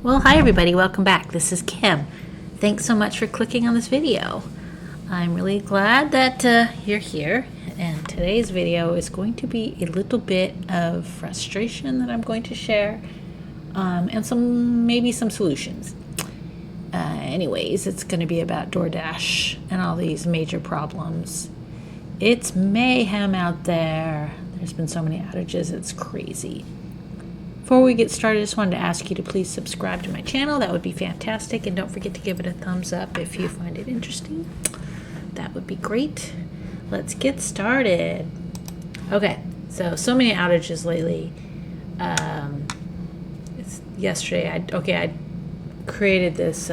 Well, hi everybody, welcome back. This is Kim. Thanks so much for clicking on this video. I'm really glad that you're here, and today's video is going to be a little bit of frustration that I'm going to share, and maybe some solutions. Anyways, it's going to be about Doordash and all these major problems. It's mayhem out there. There's been so many outages, it's crazy. Before we get started, I just wanted to ask you to please subscribe to my channel. That would be fantastic. And don't forget to give it a thumbs up if you find it interesting. That would be great. Let's get started. Okay, so many outages lately. Yesterday, I created this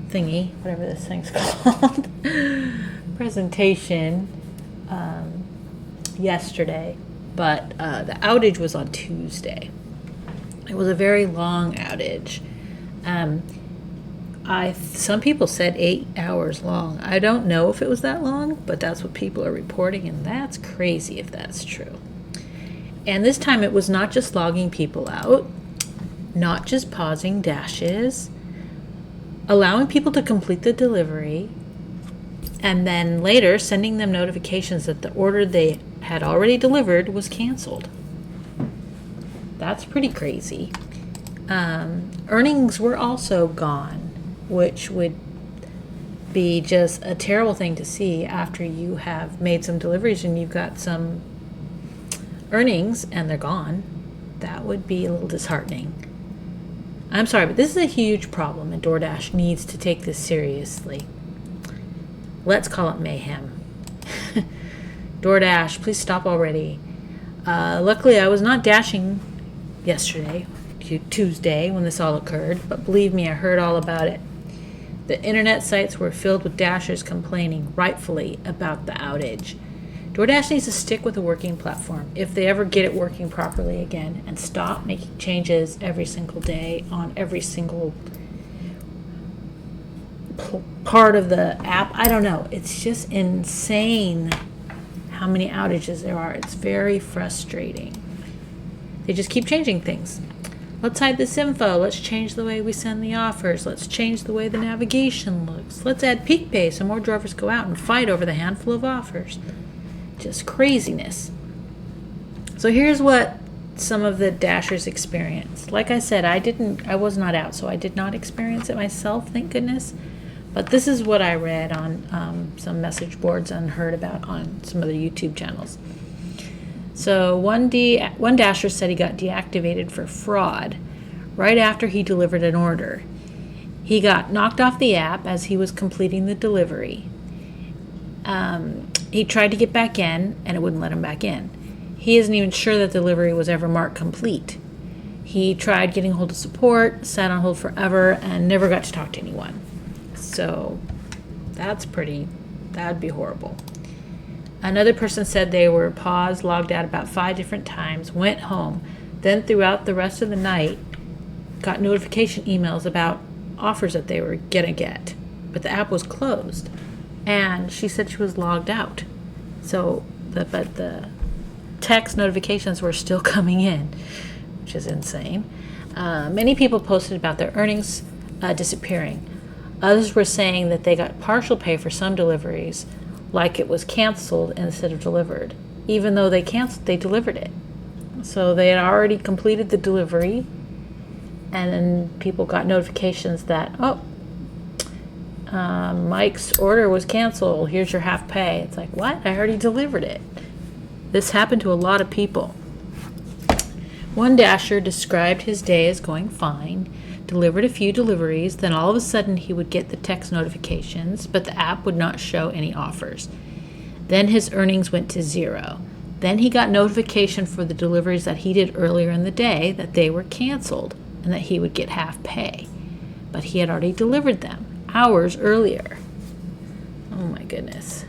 thingy, whatever this thing's called, presentation yesterday. But the outage was on Tuesday. It was a very long outage. Some people said 8 hours long. I don't know if it was that long, but that's what people are reporting, and that's crazy if that's true. And this time it was not just logging people out, not just pausing dashes, allowing people to complete the delivery, and then later sending them notifications that the order they had already delivered was canceled. That's pretty crazy. Earnings were also gone, which would be just a terrible thing to see after you have made some deliveries and you've got some earnings and they're gone. That would be a little disheartening. I'm sorry, but this is a huge problem and DoorDash needs to take this seriously. Let's call it mayhem. DoorDash, please stop already. Luckily, I was not dashing yesterday, Tuesday, when this all occurred, but believe me, I heard all about it. The internet sites were filled with dashers complaining, rightfully, about the outage. DoorDash needs to stick with a working platform if they ever get it working properly again and stop making changes every single day on every single part of the app. I don't know. It's just insane how many outages there are. It's very frustrating. They just keep changing things. Let's hide this info. Let's change the way we send the offers. Let's change the way the navigation looks. Let's add peak pay so more drivers go out and fight over the handful of offers. Just craziness. So here's what some of the dashers experienced. Like I said, I was not out, so I did not experience it myself, thank goodness. But this is what I read on some message boards and heard about on some of the YouTube channels. So one dasher said he got deactivated for fraud right after he delivered an order. He got knocked off the app as he was completing the delivery. He tried to get back in, and it wouldn't let him back in. He isn't even sure that the delivery was ever marked complete. He tried getting hold of support, sat on hold forever, and never got to talk to anyone. So that'd be horrible. Another person said they were paused, logged out about 5 different times, went home, then throughout the rest of the night got notification emails about offers that they were gonna get, but the app was closed. And she said she was logged out. But the text notifications were still coming in, which is insane. Many people posted about their earnings disappearing. Others were saying that they got partial pay for some deliveries, like it was canceled instead of delivered. Even though they canceled, they delivered it. So they had already completed the delivery, and then people got notifications that, Mike's order was canceled. Here's your half pay. It's like, what? I already delivered it. This happened to a lot of people. One dasher described his day as going fine, delivered a few deliveries, then all of a sudden he would get the text notifications, but the app would not show any offers. Then his earnings went to 0. Then he got notification for the deliveries that he did earlier in the day that they were canceled and that he would get half pay. But he had already delivered them hours earlier. Oh my goodness.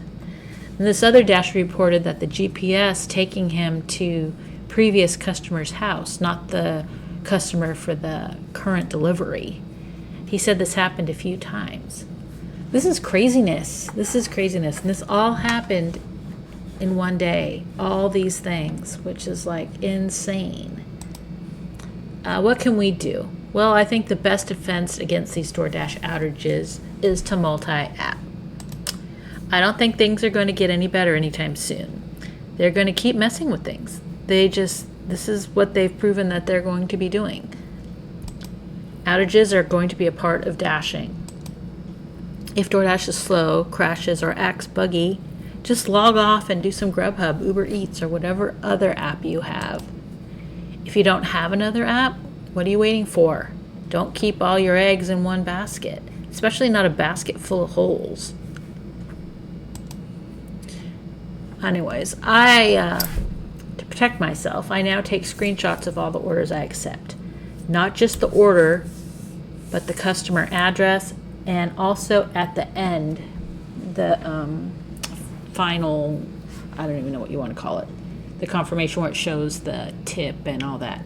And this other dasher reported that the GPS taking him to previous customer's house, not the customer for the current delivery. He said this happened a few times. This is craziness. And this all happened in one day. All these things, which is like insane. What can we do? Well, I think the best defense against these DoorDash outages is to multi-app. I don't think things are going to get any better anytime soon. They're going to keep messing with things. This is what they've proven that they're going to be doing. Outages are going to be a part of dashing. If DoorDash is slow, crashes, or acts buggy, just log off and do some Grubhub, Uber Eats, or whatever other app you have. If you don't have another app, what are you waiting for? Don't keep all your eggs in one basket, especially not a basket full of holes. Anyways, to protect myself, I now take screenshots of all the orders I accept. Not just the order, but the customer address, and also at the end, the final, I don't even know what you want to call it, the confirmation where it shows the tip and all that.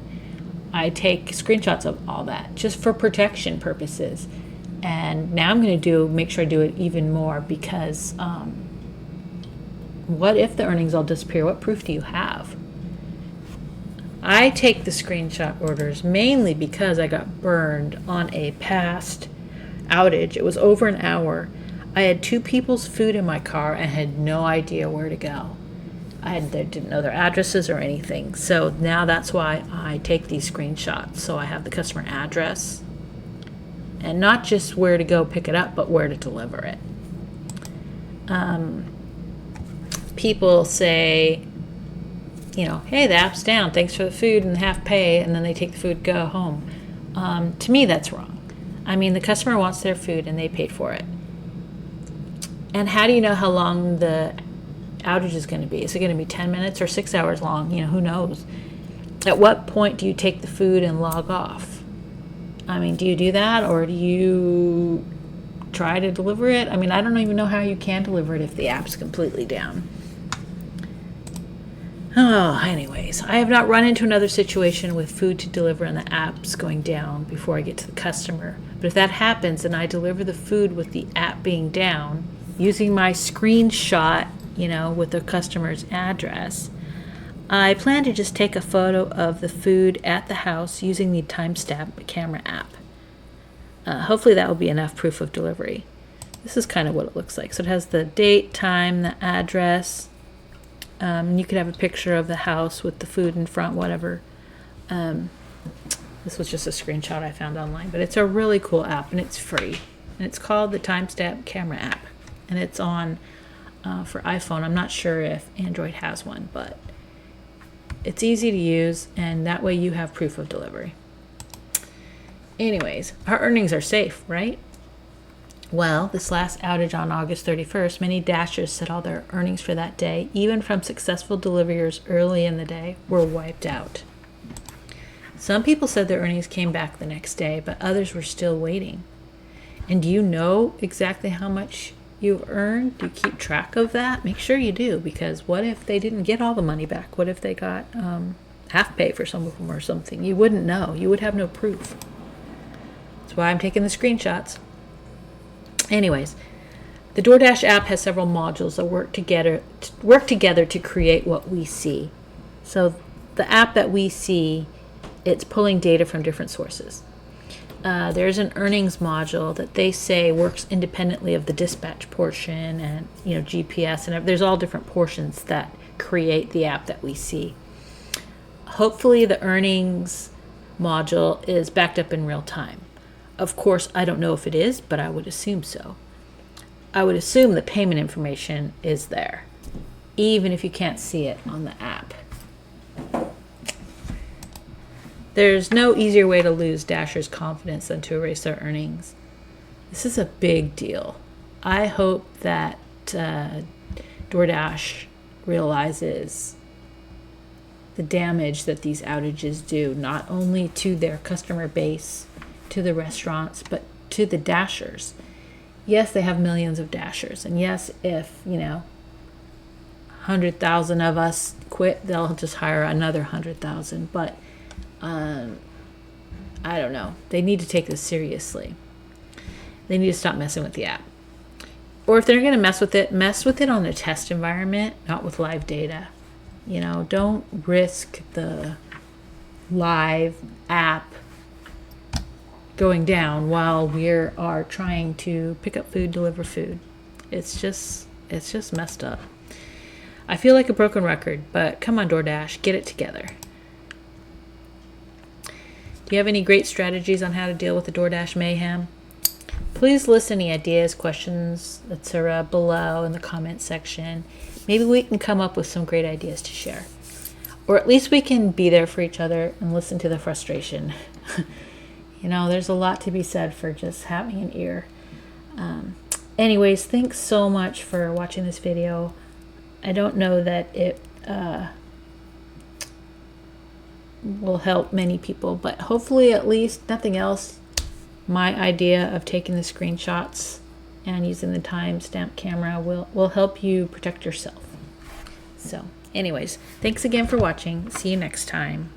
I take screenshots of all that just for protection purposes. And now I'm going to make sure I do it even more, because what if the earnings all disappear? What proof do you have? I take the screenshot orders mainly because I got burned on a past outage. It was over an hour. I had 2 people's food in my car and had no idea where to go. They didn't know their addresses or anything. So now that's why I take these screenshots. So I have the customer address, and not just where to go pick it up, but where to deliver it. People say, hey, the app's down, thanks for the food, and half pay, and then they take the food, go home. To me, that's wrong. I mean, the customer wants their food and they paid for it. And how do you know how long the outage is going to be? Is it going to be 10 minutes or 6 hours long? Who knows? At what point do you take the food and log off? I mean, do you do that, or do you try to deliver it? I mean, I don't even know how you can deliver it if the app's completely down. Oh, anyways, I have not run into another situation with food to deliver and the app's going down before I get to the customer. But if that happens and I deliver the food with the app being down, using my screenshot, with the customer's address, I plan to just take a photo of the food at the house using the timestamp camera app. Hopefully that will be enough proof of delivery. This is kind of what it looks like. So it has the date, time, the address. You could have a picture of the house with the food in front, whatever. This was just a screenshot I found online, but it's a really cool app and it's free. And it's called the Timestamp Camera app. And it's on for iPhone. I'm not sure if Android has one, but it's easy to use, and that way you have proof of delivery. Anyways, our earnings are safe, right? Well, this last outage on August 31st, many Dashers said all their earnings for that day, even from successful deliverers early in the day, were wiped out. Some people said their earnings came back the next day, but others were still waiting. And do you know exactly how much you've earned? Do you keep track of that? Make sure you do, because what if they didn't get all the money back? What if they got half pay for some of them or something? You wouldn't know. You would have no proof. That's why I'm taking the screenshots. Anyways, the DoorDash app has several modules that work together to create what we see. So the app that we see, it's pulling data from different sources. There's an earnings module that they say works independently of the dispatch portion and GPS, and there's all different portions that create the app that we see. Hopefully the earnings module is backed up in real time. Of course, I don't know if it is, but I would assume so. I would assume the payment information is there, even if you can't see it on the app. There's no easier way to lose Dashers' confidence than to erase their earnings. This is a big deal. I hope that DoorDash realizes the damage that these outages do, not only to their customer base, to the restaurants, but to the Dashers. Yes, they have millions of Dashers, and yes, if 100,000 of us quit, they'll just hire another 100,000. But I don't know. They need to take this seriously. They need to stop messing with the app. Or if they're going to mess with it on a test environment, not with live data. Don't risk the live app going down while we are trying to pick up food, deliver food. It's just messed up. I feel like a broken record, but come on, DoorDash, get it together. Do you have any great strategies on how to deal with the DoorDash mayhem? Please list any ideas, questions, etc. below in the comment section. Maybe we can come up with some great ideas to share. Or at least we can be there for each other and listen to the frustration. You know, there's a lot to be said for just having an ear. Anyways, thanks so much for watching this video. I don't know that it will help many people, but hopefully, at least nothing else, my idea of taking the screenshots and using the timestamp camera will help you protect yourself. So anyways, thanks again for watching. See you next time.